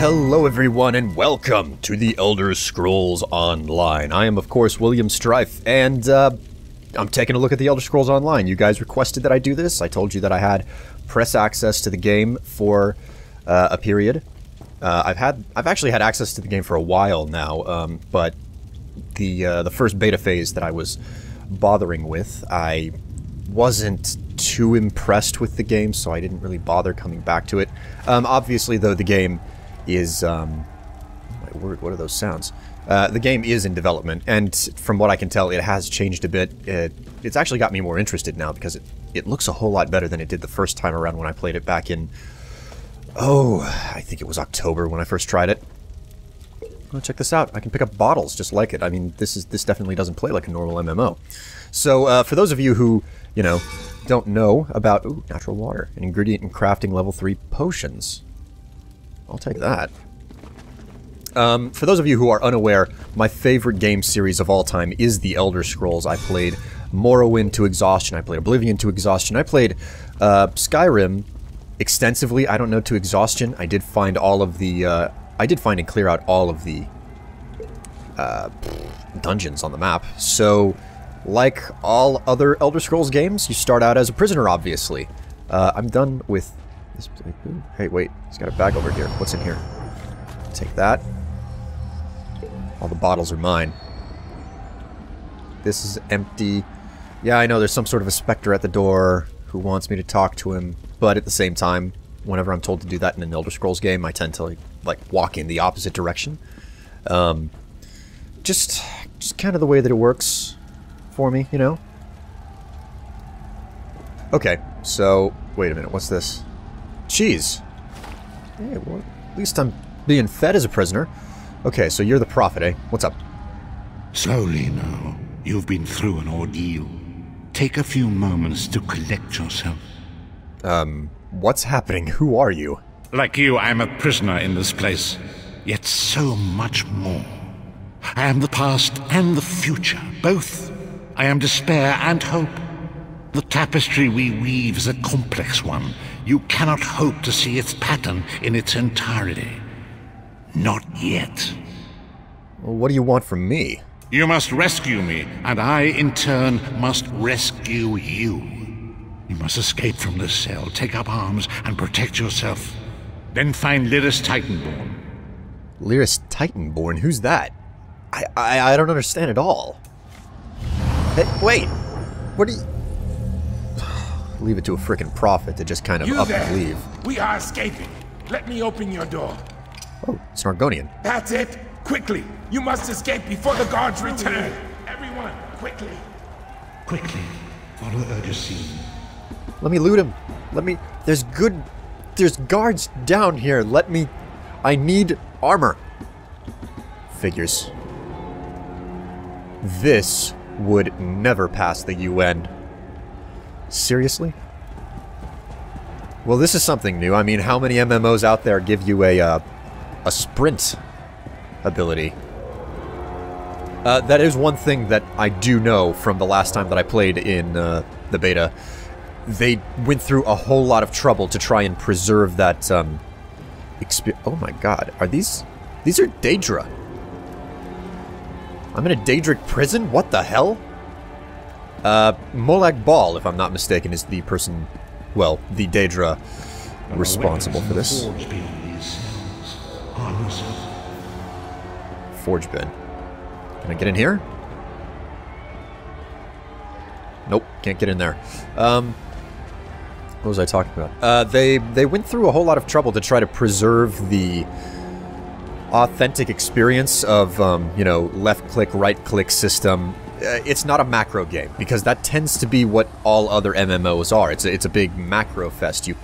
Hello everyone and welcome to the Elder Scrolls Online. I am of course William Strife and I'm taking a look at the Elder Scrolls Online. You guys requested that I do this. I told you that I had press access to the game for a period. I've actually had access to the game for a while now, but the first beta phase that I was bothering with, I wasn't too impressed with the game, so I didn't really bother coming back to it. Obviously, though, the game is... my word, what are those sounds? The game is in development, and from what I can tell, it has changed a bit. It's actually got me more interested now, because it looks a whole lot better than it did the first time around when I played it back in... Oh, I think it was October when I first tried it. Oh, check this out. I can pick up bottles just like it. I mean, this definitely doesn't play like a normal MMO. So, for those of you who, you know, don't know about... Ooh, natural water. An ingredient in crafting level 3 potions. I'll take that. For those of you who are unaware, my favorite game series of all time is the Elder Scrolls. I played Morrowind to exhaustion. I played Oblivion to exhaustion. I played Skyrim extensively. I don't know, to exhaustion. I did find all of the... I did find and clear out all of the dungeons on the map. So, like all other Elder Scrolls games, you start out as a prisoner, obviously. I'm done with this. Ooh, hey, wait. He's got a bag over here. What's in here? Take that. All the bottles are mine. This is empty. Yeah, I know there's some sort of a specter at the door who wants me to talk to him, but at the same time, whenever I'm told to do that in an Elder Scrolls game, I tend to like walk in the opposite direction. Just kind of the way that it works for me, you know? Okay, so wait a minute, what's this? Cheese. Hey, well, at least I'm being fed as a prisoner. Okay, so you're the prophet, eh? What's up? Slowly now. You've been through an ordeal. Take a few moments to collect yourself. What's happening? Who are you? Like you, I am a prisoner in this place. Yet so much more. I am the past and the future, both. I am despair and hope. The tapestry we weave is a complex one. You cannot hope to see its pattern in its entirety. Not yet. Well, what do you want from me? You must rescue me, and I, in turn, must rescue you. You must escape from this cell, take up arms, and protect yourself. Then find Liris Titanborn. Liris Titanborn? Who's that? I don't understand at all. Hey, wait! What are you... Leave it to a frickin' prophet to just kind of up and leave. We are escaping. Let me open your door. Oh, it's an Argonian. That's it! Quickly! You must escape before the guards return! Everyone, quickly! Quickly, follow urgency. Let me loot him. Let me... There's guards down here. Let me... I need armor. Figures. This would never pass the UN. Seriously? Well, this is something new. I mean, how many MMOs out there give you a sprint ability? That is one thing that I do know from the last time that I played in the beta. They went through a whole lot of trouble to try and preserve that, experience. Oh my god, are these are Daedra. I'm in a Daedric prison? What the hell? Molag Bal, if I'm not mistaken, is the person, well, the Daedra responsible for this. Forge bin. Can I get in here? Nope, can't get in there. What was I talking about? They went through a whole lot of trouble to try to preserve the authentic experience of, you know, left-click, right-click system. It's not a macro game, because that tends to be what all other MMOs are. It's a big macro fest. You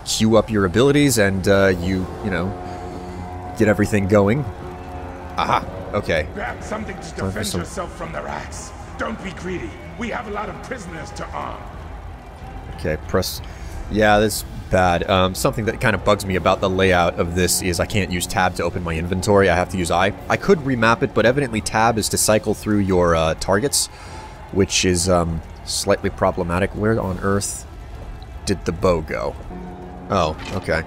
queue up your abilities and you know, get everything going. Aha, okay. Grab something to defend yourself from the rats. Don't be greedy. We have a lot of prisoners to arm. Okay, press... Yeah, that's bad. Something that kind of bugs me about the layout of this is I can't use tab to open my inventory. I have to use I. I could remap it, but evidently tab is to cycle through your targets, which is slightly problematic. Where on earth did the bow go? Oh, okay.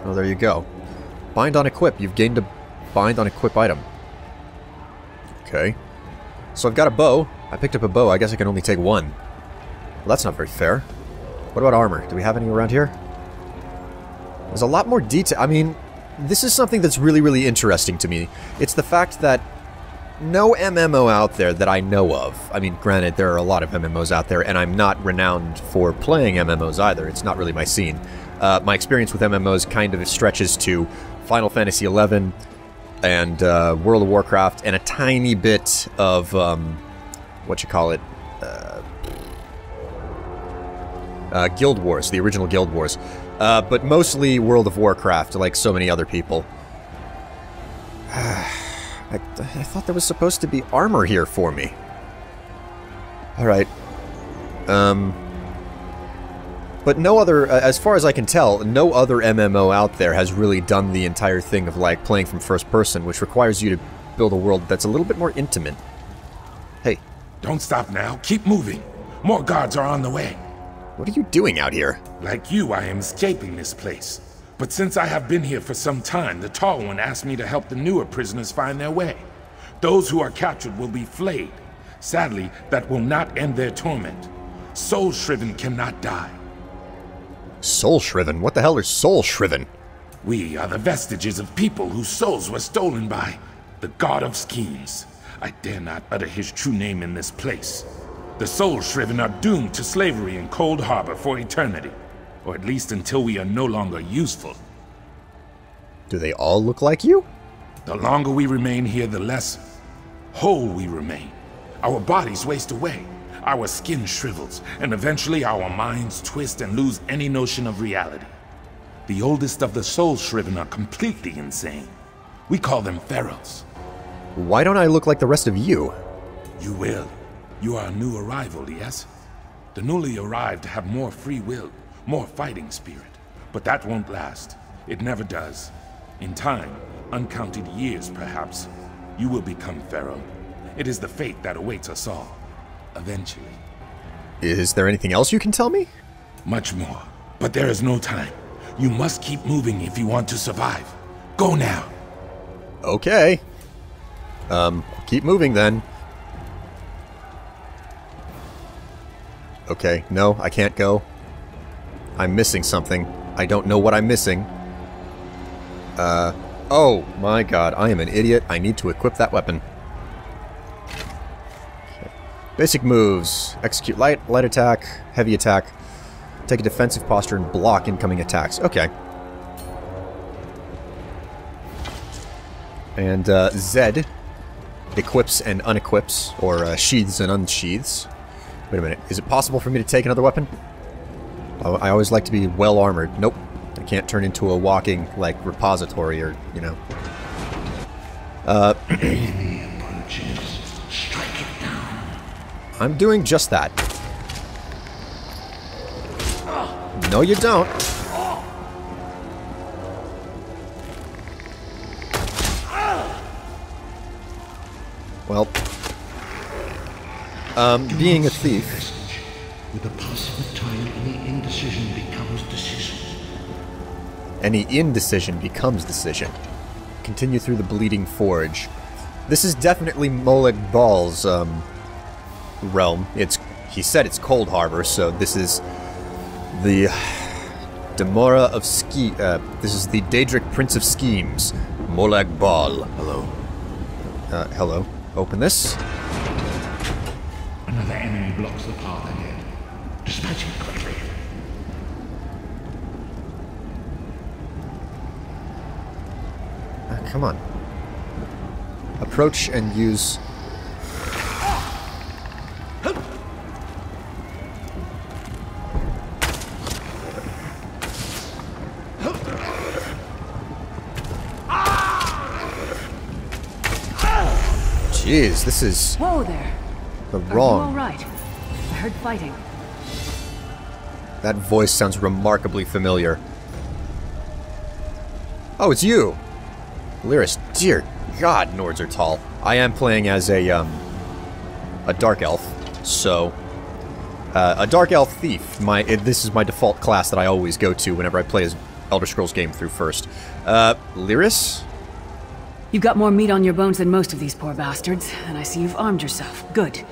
Oh, there you go. Bind on equip. You've gained a bind on equip item. Okay. So I've got a bow. I picked up a bow. I guess I can only take one. Well, that's not very fair. What about armor? Do we have any around here? There's a lot more detail. I mean, this is something that's really, really interesting to me. It's the fact that no MMO out there that I know of. I mean, granted, there are a lot of MMOs out there, and I'm not renowned for playing MMOs either. It's not really my scene. My experience with MMOs kind of stretches to Final Fantasy XI and World of Warcraft, and a tiny bit of, Guild Wars, the original Guild Wars. But mostly World of Warcraft, like so many other people. I thought there was supposed to be armor here for me. Alright. But no other, as far as I can tell, no other MMO out there has really done the entire thing of, like, playing from first person, which requires you to build a world that's a little bit more intimate. Hey. Don't stop now. Keep moving. More guards are on the way. What are you doing out here? Like you, I am escaping this place. But since I have been here for some time, the Tall One asked me to help the newer prisoners find their way. Those who are captured will be flayed. Sadly, that will not end their torment. Soul Shriven cannot die. Soul Shriven? What the hell are Soul Shriven? We are the vestiges of people whose souls were stolen by the God of Schemes. I dare not utter his true name in this place. The Soul Shriven are doomed to slavery in Cold Harbor for eternity. Or at least until we are no longer useful. Do they all look like you? The longer we remain here, the less whole we remain. Our bodies waste away. Our skin shrivels, and eventually our minds twist and lose any notion of reality. The oldest of the Soul Shriven are completely insane. We call them Pharaohs. Why don't I look like the rest of you? You will. You are a new arrival, yes? The newly arrived have more free will, more fighting spirit. But that won't last. It never does. In time, uncounted years perhaps, you will become Pharaoh. It is the fate that awaits us all. Eventually. Is there anything else you can tell me? Much more. But there is no time. You must keep moving if you want to survive. Go now. Okay. Keep moving then. Okay, no, I can't go. I'm missing something. I don't know what I'm missing. Oh my god, I am an idiot. I need to equip that weapon. Basic moves. Execute light attack, heavy attack, take a defensive posture, and block incoming attacks. Okay. And Z equips and unequips, or sheaths and unsheaths. Wait a minute. Is it possible for me to take another weapon? I always like to be well armored. Nope. I can't turn into a walking, like, repository or, you know. I'm doing just that. No, you don't. Well, being a thief. With the passing of time, any indecision becomes decision. Any indecision becomes decision. Continue through the Bleeding Forge. This is definitely Molag Bal's realm. He said it's Cold Harbor, so this is the Demora of this is the Daedric Prince of Schemes, Molag Bal. Hello. Hello. Open this. Another enemy blocks the path ahead. Dispatch it quickly. Come on. Approach and use... Jeez, this is... Whoa there. The Are wrong... you all right? I heard fighting. That voice sounds remarkably familiar. Oh, it's you! Liris, dear God, Nords are tall. I am playing as a Dark Elf, so... a Dark Elf Thief. This is my default class that I always go to whenever I play as Elder Scrolls game through first. Liris? You've got more meat on your bones than most of these poor bastards, and I see you've armed yourself. Good.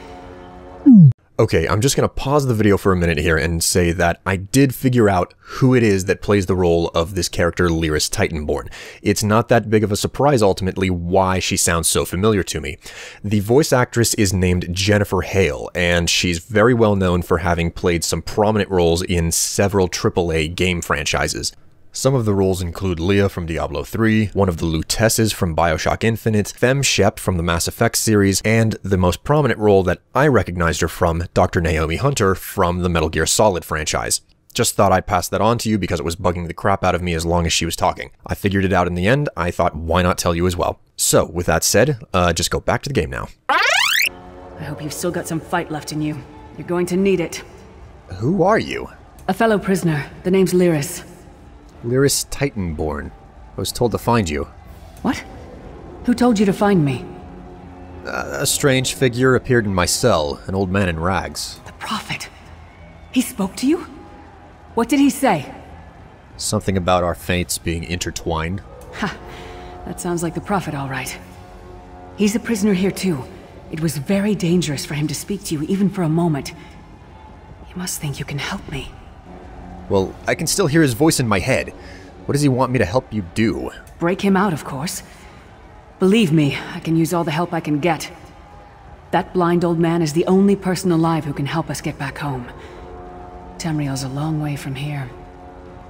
Okay, I'm just gonna pause the video for a minute here and say that I did figure out who it is that plays the role of this character Liris Titanborn. It's not that big of a surprise ultimately why she sounds so familiar to me. The voice actress is named Jennifer Hale, and she's very well known for having played some prominent roles in several AAA game franchises. Some of the roles include Leah from Diablo 3, one of the Lutesses from Bioshock Infinite, Fem Shep from the Mass Effect series, and the most prominent role that I recognized her from, Dr. Naomi Hunter from the Metal Gear Solid franchise. Just thought I'd pass that on to you because it was bugging the crap out of me as long as she was talking. I figured it out in the end. I thought, why not tell you as well? So, with that said, just go back to the game now. I hope you've still got some fight left in you. You're going to need it. Who are you? A fellow prisoner. The name's Liris. Liris Titanborn. I was told to find you. What? Who told you to find me? A strange figure appeared in my cell, an old man in rags. The Prophet. He spoke to you? What did he say? Something about our fates being intertwined. Ha! That sounds like the Prophet, all right. He's a prisoner here too. It was very dangerous for him to speak to you even for a moment. You must think you can help me. Well, I can still hear his voice in my head. What does he want me to help you do? Break him out, of course. Believe me, I can use all the help I can get. That blind old man is the only person alive who can help us get back home. Tamriel's a long way from here.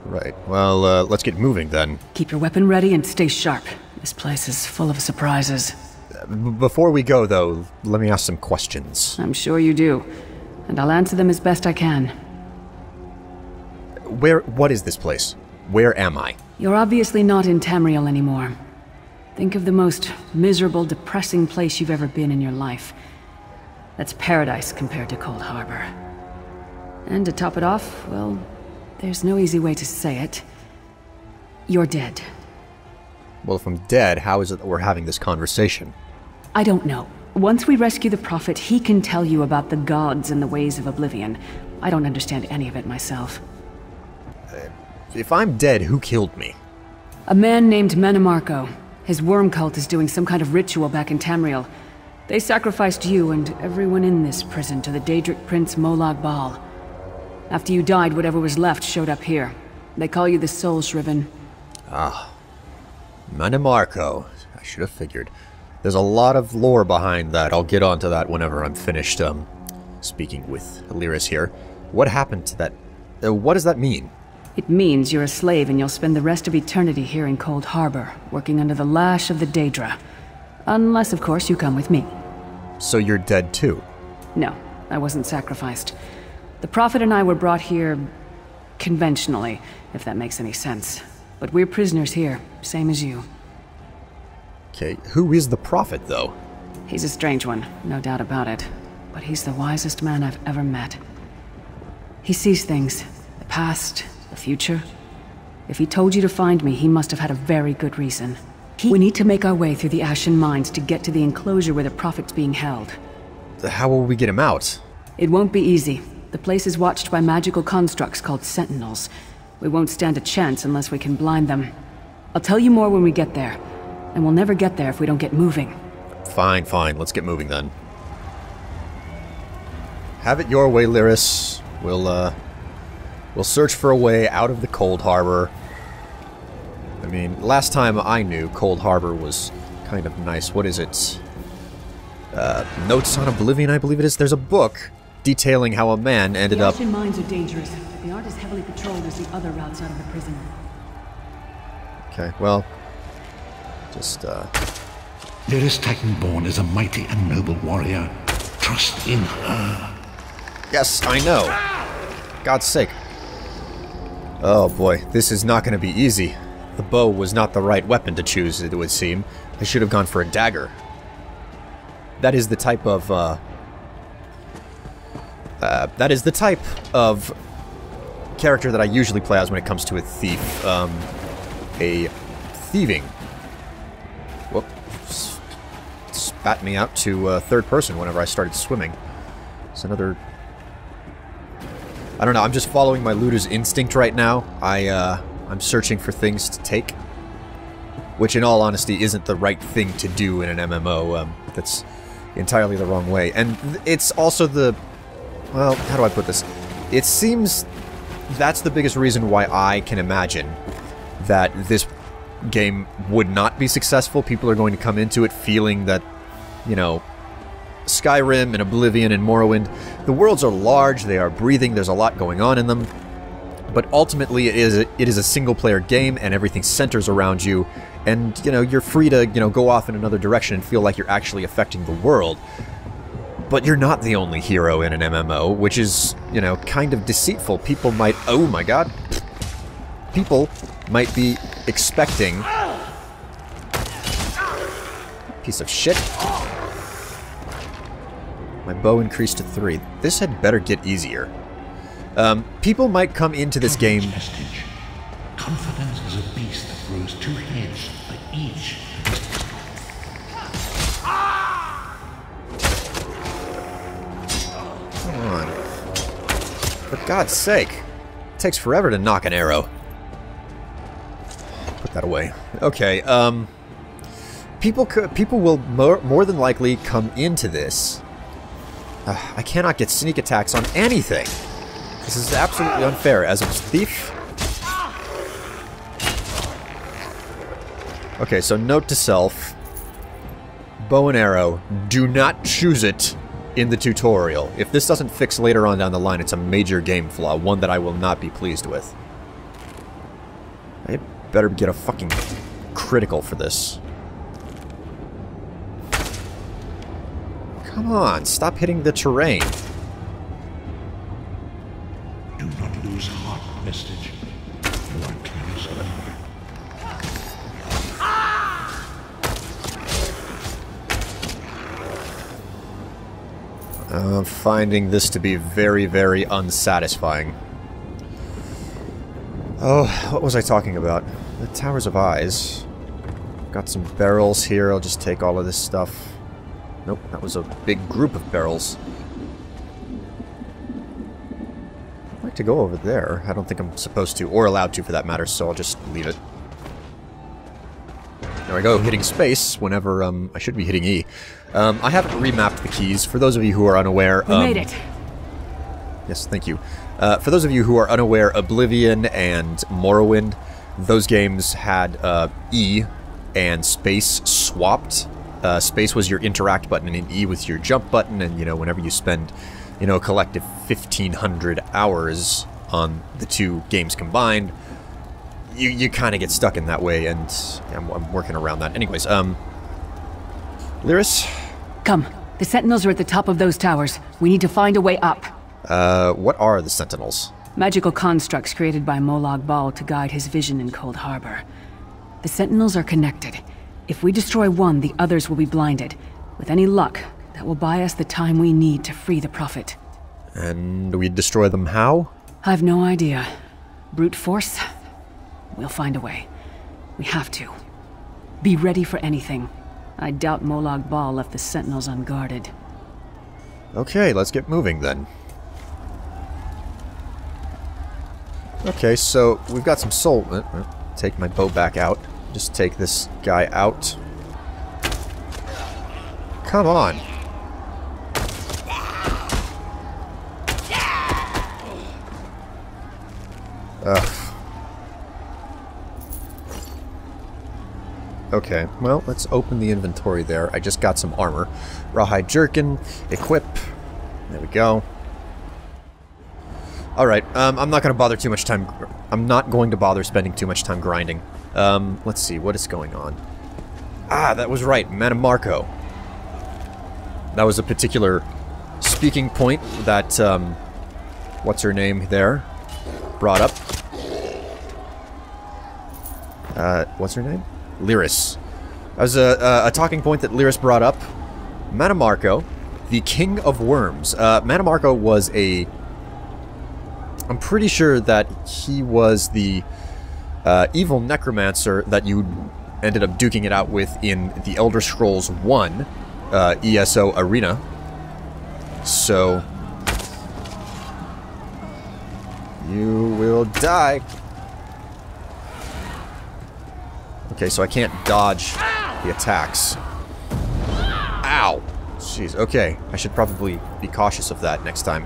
Right. Well, let's get moving then. Keep your weapon ready and stay sharp. This place is full of surprises. Before we go, though, let me ask some questions. I'm sure you do. And I'll answer them as best I can. What is this place? Where am I? You're obviously not in Tamriel anymore. Think of the most miserable, depressing place you've ever been in your life. That's paradise compared to Cold Harbor. And to top it off, well, there's no easy way to say it. You're dead. Well, if I'm dead, how is it that we're having this conversation? I don't know. Once we rescue the Prophet, he can tell you about the gods and the ways of oblivion. I don't understand any of it myself. If I'm dead, who killed me? A man named Menemarco. His worm cult is doing some kind of ritual back in Tamriel. They sacrificed you and everyone in this prison to the Daedric Prince Molag Bal. After you died, whatever was left showed up here. They call you the Soul Shriven. Ah. Menemarco. I should have figured. There's a lot of lore behind that. I'll get onto that whenever I'm finished, speaking with Liris here. What happened to that? What does that mean? It means you're a slave and you'll spend the rest of eternity here in Cold Harbor, working under the lash of the Daedra. Unless, of course, you come with me. So you're dead too? No, I wasn't sacrificed. The Prophet and I were brought here conventionally, if that makes any sense. But we're prisoners here, same as you. Okay, who is the Prophet, though? He's a strange one, no doubt about it. But he's the wisest man I've ever met. He sees things, the past, the future. If he told you to find me, he must have had a very good reason. We need to make our way through the Ashen Mines to get to the enclosure where the Prophet's being held. How will we get him out? It won't be easy. The place is watched by magical constructs called Sentinels. We won't stand a chance unless we can blind them. I'll tell you more when we get there. And we'll never get there if we don't get moving. Fine, fine. Let's get moving then. Have it your way, Liris. We'll search for a way out of the Cold Harbor. I mean, last time I knew, Cold Harbor was kind of nice. What is it? Notes on Oblivion, I believe it is. There's a book detailing how a man ended up... The Ashen Mines are dangerous, but they aren't as heavily patrolled as the other routes out of the prison. Okay, well... Just, Liris Titanborn is a mighty and noble warrior. Trust in her. Yes, I know. God's sake. Oh boy, this is not going to be easy. The bow was not the right weapon to choose, it would seem. I should have gone for a dagger. That is the type of, character that I usually play as when it comes to a thief. A thieving. Whoops. Spat me out to third person whenever I started swimming. It's another... I don't know, I'm just following my looter's instinct right now. I'm searching for things to take. Which, in all honesty, isn't the right thing to do in an MMO. That's entirely the wrong way. And it's also the... Well, how do I put this? It seems that's the biggest reason why I can imagine that this game would not be successful. People are going to come into it feeling that, you know, Skyrim and Oblivion and Morrowind, the worlds are large, they are breathing, there's a lot going on in them, but ultimately it is a single-player game and everything centers around you, and, you know, you're free to, you know, go off in another direction and feel like you're actually affecting the world. But you're not the only hero in an MMO, which is, you know, kind of deceitful. People might... Oh my god. People might be expecting... Piece of shit. My bow increased to 3. This had better get easier. People might come into this game... Confidence is a beast that grows 2 heads, but each... Come on. For God's sake. It takes forever to knock an arrow. Put that away. Okay, people will more than likely come into this. I cannot get sneak attacks on anything. This is absolutely unfair. As a thief... Okay, so note to self. Bow and arrow. Do not choose it in the tutorial. If this doesn't fix later on down the line, it's a major game flaw. One that I will not be pleased with. I better get a fucking critical for this. Come on, stop hitting the terrain. Do not lose heart, Vestige. You are close. I'm finding this to be very, very unsatisfying. Oh, what was I talking about? The Towers of Eyes. Got some barrels here, I'll just take all of this stuff. Nope, that was a big group of barrels. I'd like to go over there. I don't think I'm supposed to, or allowed to for that matter, so I'll just leave it. There I go, hitting space whenever, I should be hitting E. I haven't remapped the keys. For those of you who are unaware... We made it! Yes, thank you. For those of you who are unaware, Oblivion and Morrowind, those games had E and space swapped. Space was your interact button and E was your jump button, and, you know, whenever you spend, you know, a collective 1,500 hours on the two games combined, you kind of get stuck in that way, and I'm working around that. Anyways, Liris? Come. The Sentinels are at the top of those towers. We need to find a way up. What are the Sentinels? Magical constructs created by Molag Bal to guide his vision in Cold Harbor. The Sentinels are connected. If we destroy one, the others will be blinded. With any luck, that will buy us the time we need to free the Prophet. And we destroy them how? I've no idea. Brute force? We'll find a way. We have to. Be ready for anything. I doubt Molag Bal left the Sentinels unguarded. Okay, let's get moving then. Okay, so we've got some soul... take my bow back out. Just take this guy out. Come on! Ugh. Okay, well, let's open the inventory there. I just got some armor. Rawhide jerkin, equip. There we go. Alright, I'm not going to bother too much time... I'm not going to bother spending too much time grinding. Let's see, what is going on? Ah, that was right, Manamarco. That was a particular speaking point that, what's her name there? Brought up. What's her name? Liris. That was a talking point that Liris brought up. Manamarco, the King of Worms. Manamarco was a... I'm pretty sure that he was the evil necromancer that you ended up duking it out with in the Elder Scrolls 1 ESO Arena. So... you will die. Okay, so I can't dodge the attacks. Ow! Jeez, okay. I should probably be cautious of that next time.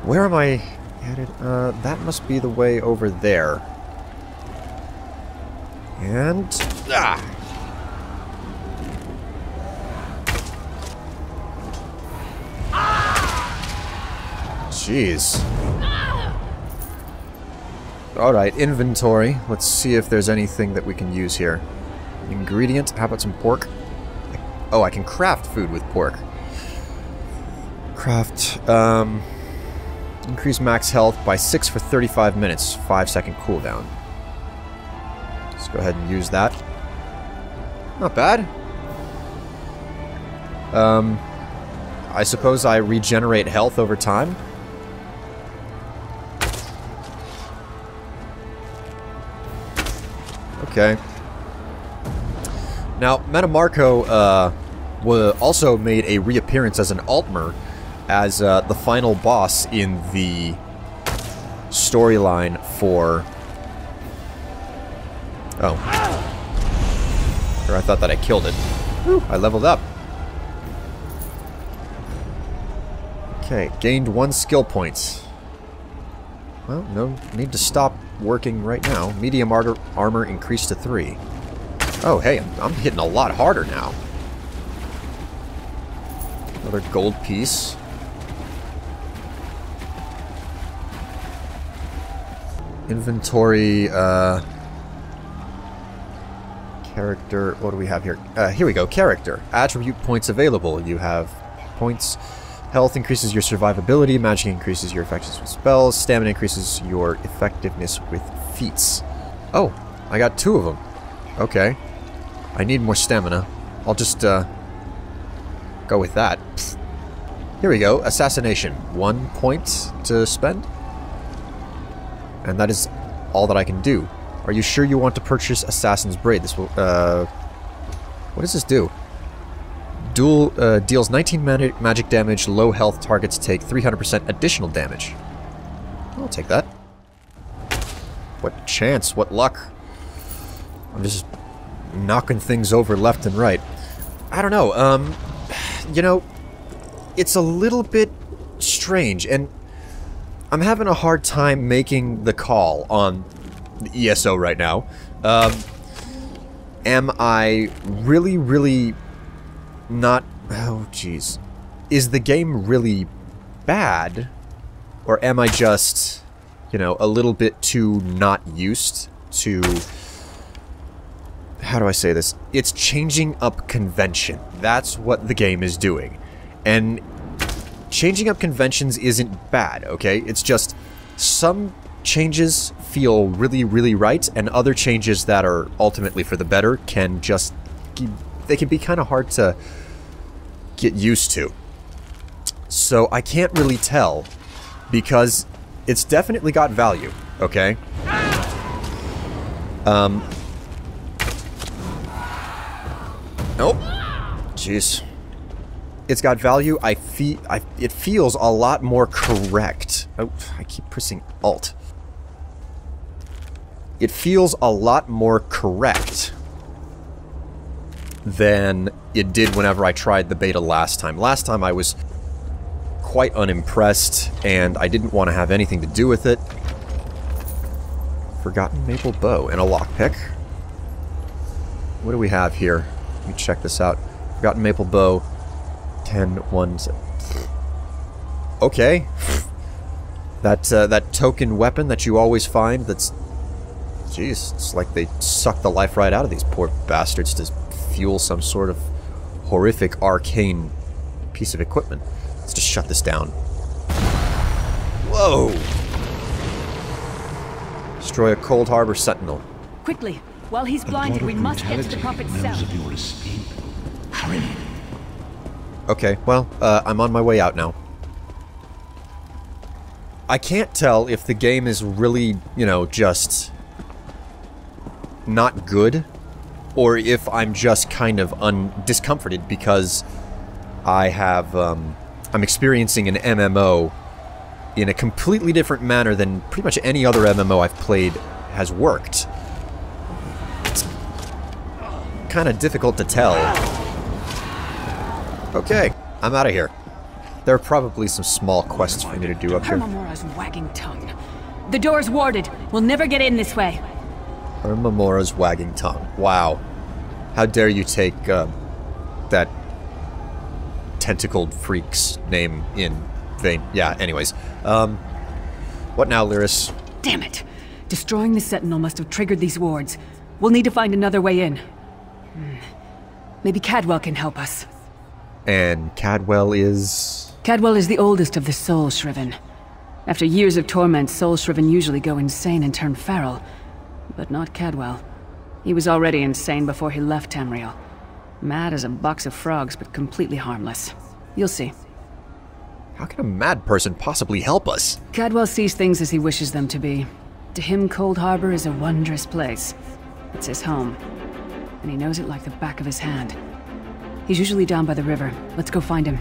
Where am I headed? That must be the way over there. And... ah! Jeez. Alright, inventory. Let's see if there's anything that we can use here. Ingredient, how about some pork? Oh, I can craft food with pork. Craft, increase max health by 6 for 35 minutes, 5-second cooldown. Let's go ahead and use that. Not bad. I suppose I regenerate health over time. Okay. Now, Metamarco also made a reappearance as an Altmer, as the final boss in the storyline for... oh. Or I thought that I killed it. Whew, I leveled up. Okay, gained 1 skill point. Well, no need to stop working right now. Medium armor increased to 3. Oh, hey, I'm hitting a lot harder now. Another gold piece. Inventory, character, what do we have here? Here we go, character. Attribute points available. You have points. Health increases your survivability, magic increases your effectiveness with spells, stamina increases your effectiveness with feats. Oh, I got 2 of them. Okay. I need more stamina. I'll just, go with that. Psst. Here we go, assassination. 1 point to spend. And that is all that I can do. Are you sure you want to purchase Assassin's Braid? This will, what does this do? Deals 19 magic damage, low health targets take 300% additional damage. I'll take that. What chance, what luck. I'm just knocking things over left and right. I don't know, you know, it's a little bit strange, and I'm having a hard time making the call on the ESO right now. Am I really not... oh, jeez. Is the game really bad? Or am I just, you know, a little bit too not used to... how do I say this? It's changing up convention. That's what the game is doing. And changing up conventions isn't bad, okay? It's just some changes feel really right, and other changes that are ultimately for the better can just... they can be kind of hard to get used to. So I can't really tell, because it's definitely got value, okay? Oh, jeez. It's got value. It feels a lot more correct. Oh, I keep pressing Alt. It feels a lot more correct than it did whenever I tried the beta last time. Last time I was quite unimpressed, and I didn't want to have anything to do with it. Forgotten Maple Bow and a lockpick. What do we have here? Let me check this out. Forgotten Maple Bow. 10, 1, 7. Okay. That token weapon that you always find that's... jeez, it's like they suck the life right out of these poor bastards to fuel some sort of horrific arcane piece of equipment. Let's just shut this down. Whoa! Destroy a Cold Harbor Sentinel. Quickly! While he's blinded, we must get to the Prophet's cell. Of your escape. Hurry. Okay, well, I'm on my way out now. I can't tell if the game is really, you know, just not good, or if I'm just kind of discomforted because I have, I'm experiencing an MMO in a completely different manner than pretty much any other MMO I've played has worked. kind of difficult to tell. Okay, I'm out of here. There are probably some small quests for me to do up here. Hermamora's wagging tongue. The door's warded. We'll never get in this way. Hermamora's wagging tongue. Wow. How dare you take that tentacled freak's name in vain. Yeah, anyways. What now, Liris? Damn it. Destroying the Sentinel must have triggered these wards. We'll need to find another way in. Maybe Cadwell can help us. And Cadwell is... Cadwell is the oldest of the Soul Shriven. After years of torment, Soul Shriven usually go insane and turn feral. But not Cadwell. He was already insane before he left Tamriel. Mad as a box of frogs, but completely harmless. You'll see. How can a mad person possibly help us? Cadwell sees things as he wishes them to be. To him, Cold Harbor is a wondrous place. It's his home. And he knows it like the back of his hand. He's usually down by the river. Let's go find him.